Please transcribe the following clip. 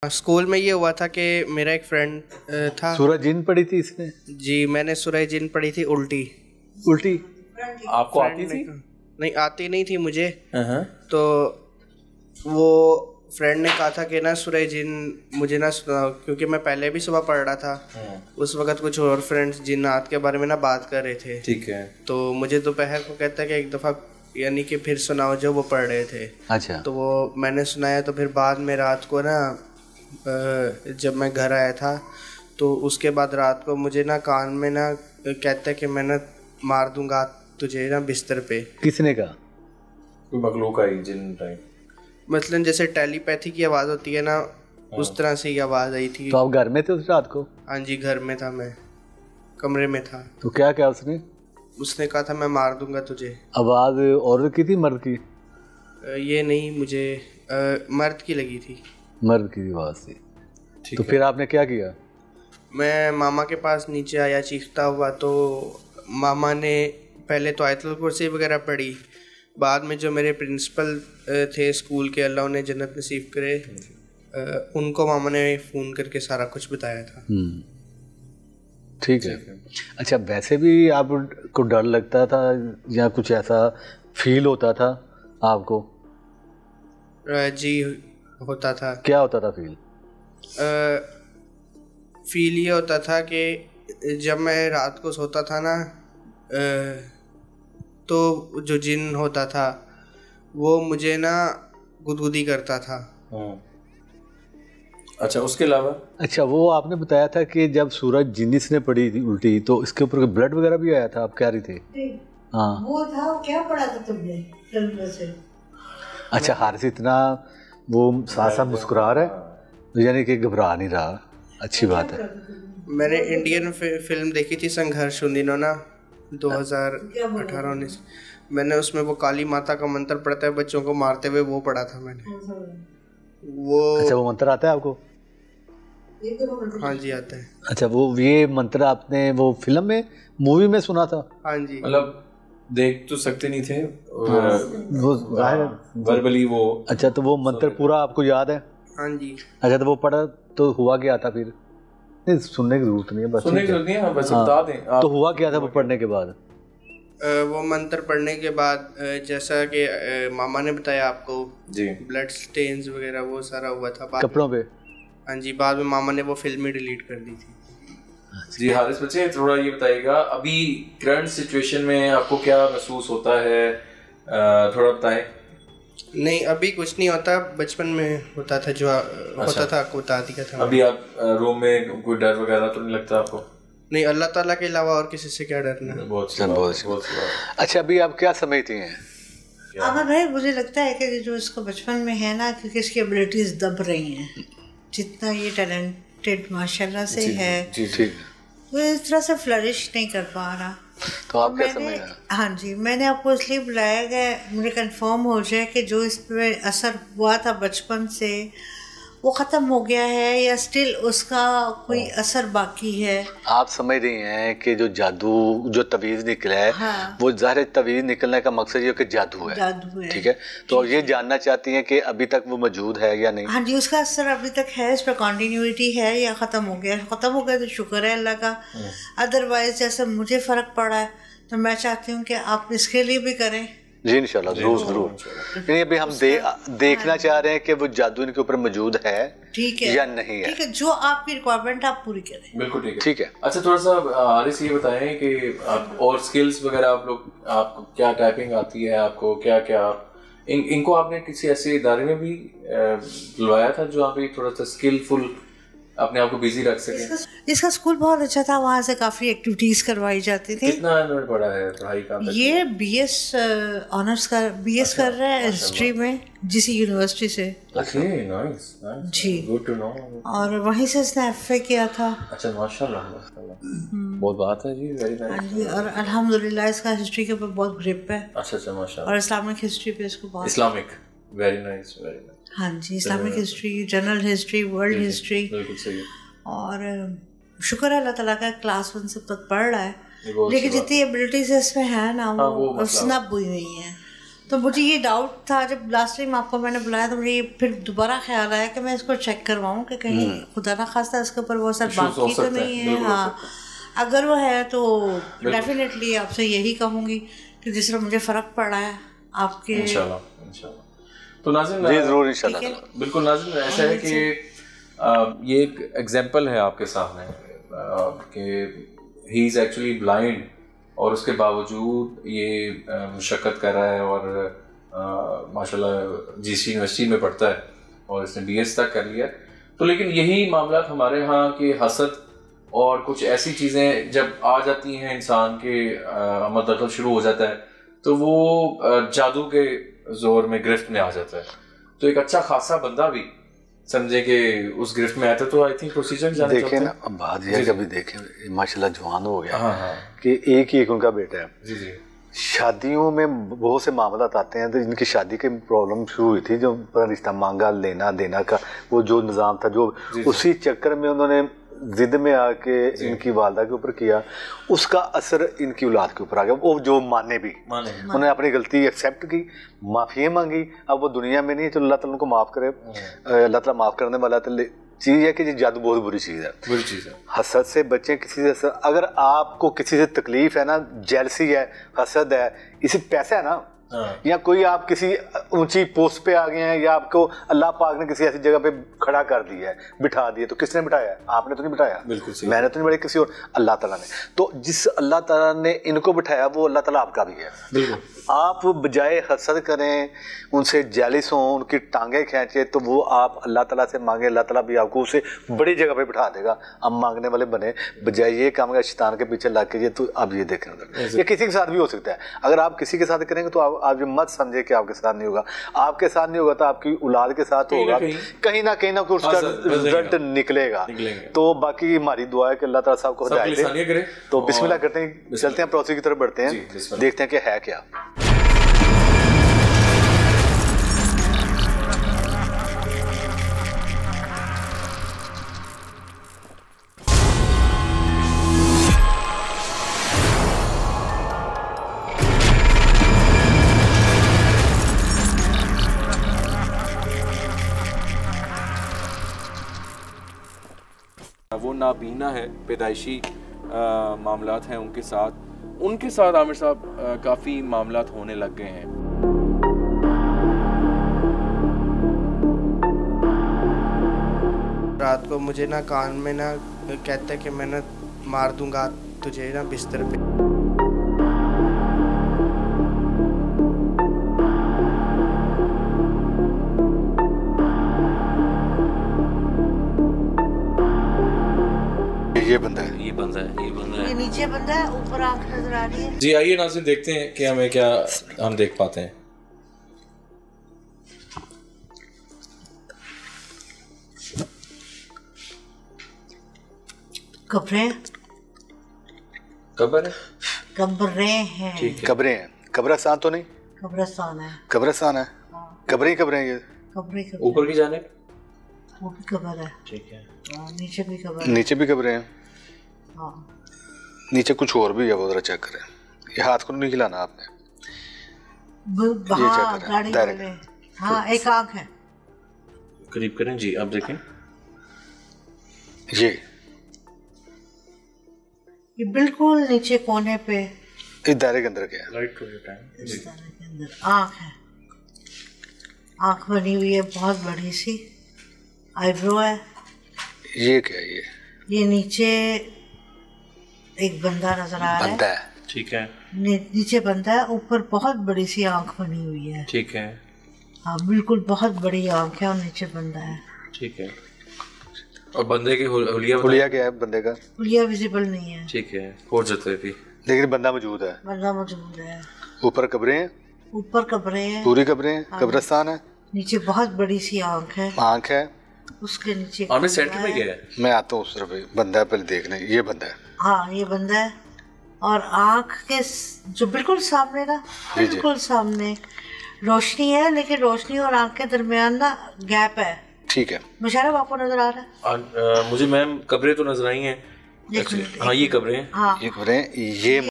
School में ये हुआ था कि मेरा एक फ्रेंड था। सूरज जिन पढ़ी थी इसने? जी, मैंने सूरह जिन पढ़ी थी उल्टी। उल्टी आपको आती थी? नहीं, आती नहीं थी मुझे। तो वो फ्रेंड ने कहा था कि ना सूरह जिन मुझे ना सुनाओ, क्योंकि मैं पहले भी सुबह पढ़ रहा था। उस वक्त कुछ और फ्रेंड्स जिन्नात के बारे में ना बात कर रहे थे। ठीक है। तो मुझे दोपहर को कहता है कि एक दफ़ा यानी कि फिर सुनाओ जो वो पढ़ रहे थे। अच्छा। तो वो मैंने सुनाया। तो फिर बाद में रात को ना जब मैं घर आया था तो उसके बाद रात को मुझे ना कान में ना कहता है कि मैं ना मार दूंगा तुझे ना बिस्तर पे। किसने कहा? कोई मखलूक आई जिन टाइप, मतलब जैसे टेलीपैथी की आवाज़ होती है ना, उस तरह से ही आवाज़ आई थी। तो आप घर में थे उस रात को? हाँ जी, घर में था, मैं कमरे में था। तो क्या क्या उसने कहा था मैं मार दूंगा तुझे। आवाज़ औरत की थी मर्द की? ये नहीं, मुझे मर्द की लगी थी। मर्द की आवाज़ थी। तो फिर आपने क्या किया? मैं मामा के पास नीचे आया चीखता हुआ। तो मामा ने पहले तो आयतुल कुर्सी वगैरह पढ़ी। बाद में जो मेरे प्रिंसिपल थे स्कूल के, अल्लाह उन्हें जन्नत नसीब करे, उनको मामा ने फ़ोन करके सारा कुछ बताया था। ठीक है। अच्छा, वैसे भी आपको डर लगता था या कुछ ऐसा फील होता था आपको? जी होता था। क्या होता था फील? फील ये होता था कि जब मैं रात को सोता था ना तो जो जिन होता था वो मुझे ना गुदगुदी करता था। अच्छा, उसके अलावा? अच्छा, वो आपने बताया था कि जब सूरज जिनिस ने पड़ी थी उल्टी तो इसके ऊपर ब्लड वगैरह भी आया था, आप कह रही थी? हाँ, वो था। क्या पढ़ा था तुमने फिल्म से? अच्छा, हारिस इतना वो साथ साथ मुस्कुरा रहा है, यानी कि घबरा नहीं रहा। अच्छी बात है। मैंने इंडियन फिल्म देखी थी संघर्ष उन दिनों ना, 2018-19। मैंने उसमें वो काली माता का मंत्र पढ़ता है बच्चों को मारते हुए, वो पढ़ा था मैंने। वो अच्छा, वो मंत्र आता है आपको? हाँ जी, आता है। अच्छा, वो ये मंत्र आपने वो फिल्म में, मूवी में सुना था? हाँ जी। मतलब देख तो सकते नहीं थे वो वर्बली वो। अच्छा, तो वो मंत्र पूरा आपको याद है? हाँ जी। अच्छा, तो वो पढ़ा तो हुआ क्या था फिर? नहीं, सुनने की जरूरत नहीं है, बस सुनने की जरूरत नहीं है, बस बता दें। तो हुआ क्या था वो पढ़ने के बाद? वो मंत्र पढ़ने के बाद जैसा कि मामा ने बताया आपको जी, ब्लड स्टेन्स वगैरह वो सारा हुआ था कपड़ों पे। हाँ जी, बाद में मामा ने वो फिल्म ही डिलीट कर दी थी। जी हारिस बच्चे, थोड़ा ये बताइएगा अभी करंट सिचुएशन में आपको क्या महसूस होता है, थोड़ा बताएं। नहीं, अभी कुछ नहीं होता, बचपन में होता था जो होता था, आपको बता दिया था। अभी आप रूम में कोई डर वगैरह तो नहीं लगता आपको? नहीं, अल्लाह ताला के अलावा और किसी से क्या डरना। बहुत। अच्छा, अभी आप क्या समझती हैं? अमर भाई, मुझे लगता है कि जो इसको बचपन में है ना, क्योंकि इसकी एबिलिटीज दब रही हैं, जितना ये टैलेंटेड माशाल्लाह से है, वो इस तरह से फ्लरिश नहीं कर पा रहा। तो आप क्या समझ रहे हैं? हाँ जी, मैंने आपको इसलिए बुलाया कि मुझे कंफर्म हो जाए कि जो इस पे असर हुआ था बचपन से वो ख़त्म हो गया है या स्टिल उसका कोई असर बाकी है। आप समझ रही हैं कि जो जादू, जो तवीज़ निकला है, हाँ, वो ज़ाहिर तवीज़ निकलने का मकसद ये कि जादू है। ठीक है, तो ये जानना चाहती हैं कि अभी तक वो मौजूद है या नहीं? हाँ जी, उसका असर अभी तक है, इस पर कंटिन्यूटी है या ख़त्म हो गया? ख़त्म हो गया तो शुक्र है अल्लाह का। अदरवाइज जैसे मुझे फ़र्क पड़ा है तो मैं चाहती हूँ कि आप इसके लिए भी करें। जी इंशाल्लाह, ज़रूर। नहीं, अभी हम देखना चाह रहे हैं कि वो जादू इनके ऊपर मौजूद है, ठीक है या नहीं है। ठीक है, जो आपकी रिक्वायरमेंट आप पूरी करें। बिल्कुल ठीक है। अच्छा, थोड़ा सा हारिस ये बताएं कि आप और स्किल्स वगैरह आपको क्या टाइपिंग आती है, आपको क्या इनको आपने किसी ऐसे इदारे में भी बुलवाया था जो आप थोड़ा सा स्किलफुल अपने आप को बिजी रख सके? इसका स्कूल बहुत अच्छा था, वहाँ से काफ़ी एक्टिविटीज़ करवाई जाती थी। कितना पढ़ा है पढ़ाई का? ये BS ऑनर्स का BS कर रहा है हिस्ट्री में GC यूनिवर्सिटी से। नाइस जी, गुड टू नो। और वहीं से इसने FA किया था। अच्छा, माशाल्लाह बहुत बात है जी, वेरी नाइस। और अल्हम्दुलिल्लाह इसका हिस्ट्री के ऊपर बहुत ग्रिप है। अच्छा, माशाल्लाह। और इस्लामिक हिस्ट्री पे इसको बहुत। Islamic, very nice. हाँ जी, Islamic history, general history, world history. बिल्कुल सही। और शुक्र है अल्लाह ताला का, क्लास 1 से तक पढ़ रहा है, लेकिन जितनी एबिलिटीज इसमें है ना वो स्नब हुई नहीं है। तो मुझे ये डाउट था जब लास्ट टाइम आपको मैंने बुलाया, तो मुझे ये फिर दोबारा ख्याल आया कि मैं इसको चेक करवाऊँ कि कहीं खुदा ना खास्ता इसके ऊपर वो असर बाकी तो नहीं है। हाँ, अगर वो है तो डेफिनेटली आपसे यही कहूँगी कि जिस तरह मुझे फ़र्क पड़ा है आपके इंशाल्लाह। तो नाज़रीन जी ज़रूर इंशाल्लाह, बिल्कुल नाज़रीन, ऐसा है कि ये एक एग्जांपल है आपके सामने कि ही इज़ एक्चुअली ब्लाइंड और उसके बावजूद ये मुशक्क़त कर रहा है और माशाल्लाह जीसी यूनिवर्सिटी में पढ़ता है और इसने BS तक कर लिया। तो लेकिन यही मामला हमारे यहाँ के हसद और कुछ ऐसी चीज़ें जब आ जाती हैं इंसान के अमल दखल शुरू हो जाता है तो वो जादू के जोर में गिरफ्त में आ जाता है। तो एक अच्छा खासा बंदा भी समझे कि उस गिरफ्त में आया था। तो आई थिंक प्रोसीजर जाने देखें ना, अब बात यह कभी देखें माशाल्लाह जवान हो गया। हाँ। कि एक ही एक उनका बेटा है। जी। शादियों में बहुत से मामला आते हैं, तो इनकी शादी की प्रॉब्लम शुरू हुई थी, जो रिश्ता मांगा लेना देना का वो जो निज़ाम था, जो उसी चक्कर में उन्होंने जिद में आके इनकी वालदा के ऊपर किया, उसका असर इनकी औलाद के ऊपर आ गया। वो जो माने भी उन्होंने अपनी गलती एक्सेप्ट की, माफ़ी मांगी, अब वो दुनिया में नहीं, तो अल्लाह ताला उनको माफ़ करे। अल्लाह ताला माफ़ करने वाला चीज़ है कि ये जादू बहुत बुरी चीज़ है, बुरी चीज़ है। हसद से बचें किसी से। अगर आपको किसी से तकलीफ है ना, जेलसी है, हसद है, इसी पैसा है ना, या कोई आप किसी ऊंची पोस्ट पे आ गए हैं, या आपको अल्लाह पाक ने किसी ऐसी जगह पे खड़ा कर दिया है, बिठा दिया, तो किसने बिठाया? आपने तो नहीं बिठाया, बिल्कुल सही। मैंने तो नहीं बिठाया, किसी और, अल्लाह ताला ने। तो जिस अल्लाह ताला ने इनको बिठाया वो अल्लाह ताला आपका भी है। बिल्कुल। आप बजाय हसद करें, उनसे जेलिस हों, उनकी टांगें खींचे, तो वो आप अल्लाह ताला से मांगे, अल्लाह ताला भी आपको उसे बड़ी जगह पे बिठा देगा। अब मांगने वाले बने, बजाय ये काम का शैतान के पीछे लग के, तो आप ये देखें। ये किसी के साथ भी हो सकता है। अगर आप किसी के साथ करेंगे तो आप जो मत समझे कि आपके साथ नहीं होगा, आपके साथ नहीं होगा तो आपकी औलाद के साथ होगा, कहीं ना उसका रिजल्ट निकलेगा। तो बाकी हमारी दुआ है कि अल्लाह ताला सबको हिदायत दे। तो बिस्मिल्लाह करते हैं, चलते हैं प्रोसेस की तरफ बढ़ते हैं, देखते हैं कि है क्या। वो नाबीना है, पैदाइशी मामलात हैं उनके साथ आमिर साहब काफ़ी मामलात होने लग गए हैं। रात को मुझे ना कान में ना कहता है कि मैं ना मार दूंगा तुझे ना बिस्तर पे। ये बंदा है, ये नीचे बंदा है, ऊपर आंख नजर आ रही है। जी आइए नाज़रीन, देखते हैं कि हमें क्या हम देख पाते हैं। कब्रें हैं, कब्रें हैं, कब्रिस्तान तो नहीं, कब्रिस्तान है, कब्रें ये ऊपर की जानिब वो भी कब्र है। ठीक है। नीचे भी कब्र है। नीचे भी कब्रें हैं। हाँ। नीचे कुछ और भी है, वो जरा चेक करें। ये हाथ को नहीं हिलाना आपने, ये चेक करें डायरेक्ट। हाँ, एक आंख है, करीब करें जी, आप देखें ये बिल्कुल नीचे कोने पे, इस दायरे के अंदर क्या है? लाइट थोड़ा टाइम इस दायरे के अंदर आंख है, आंख बनी हुई है बहुत बड़ी सी, आईब्रो है। ये क्या है? ये नीचे एक बंदा नजर आ रहा है। ठीक है। नीचे बंदा है, ऊपर बहुत बड़ी सी आंख बनी हुई है। ठीक है। हाँ, बिल्कुल बहुत बड़ी आंख है और नीचे बंदा है। ठीक है। और बंदे के हुलिया क्या है बंदे का? हुलिया विजिबल नहीं है। ठीक है, हो जाता है भी, लेकिन बंदा मौजूद है। बंदा मौजूद है। ऊपर कब्रें हैं, ऊपर कब्रें हैं, पूरी कब्रें हैं, कब्रिस्तान है। नीचे बहुत बड़ी सी आंख है, उसके नीचे सेंटर में गया है। मैं आता हूँ उस तरफ, बंदा है, पहले देखने। ये बंदा है। हाँ, ये बंदा है और आंख के जो बिल्कुल सामने ना, बिल्कुल सामने रोशनी है, लेकिन रोशनी और आंख के दरमियान ना गैप है। ठीक है। मुशर्रफ आपको नजर आ रहा है? मुझे मैम कब्रें तो नजर आई हैं। हाँ, ये कब्रें हैं। हाँ, ये कब्रें, ये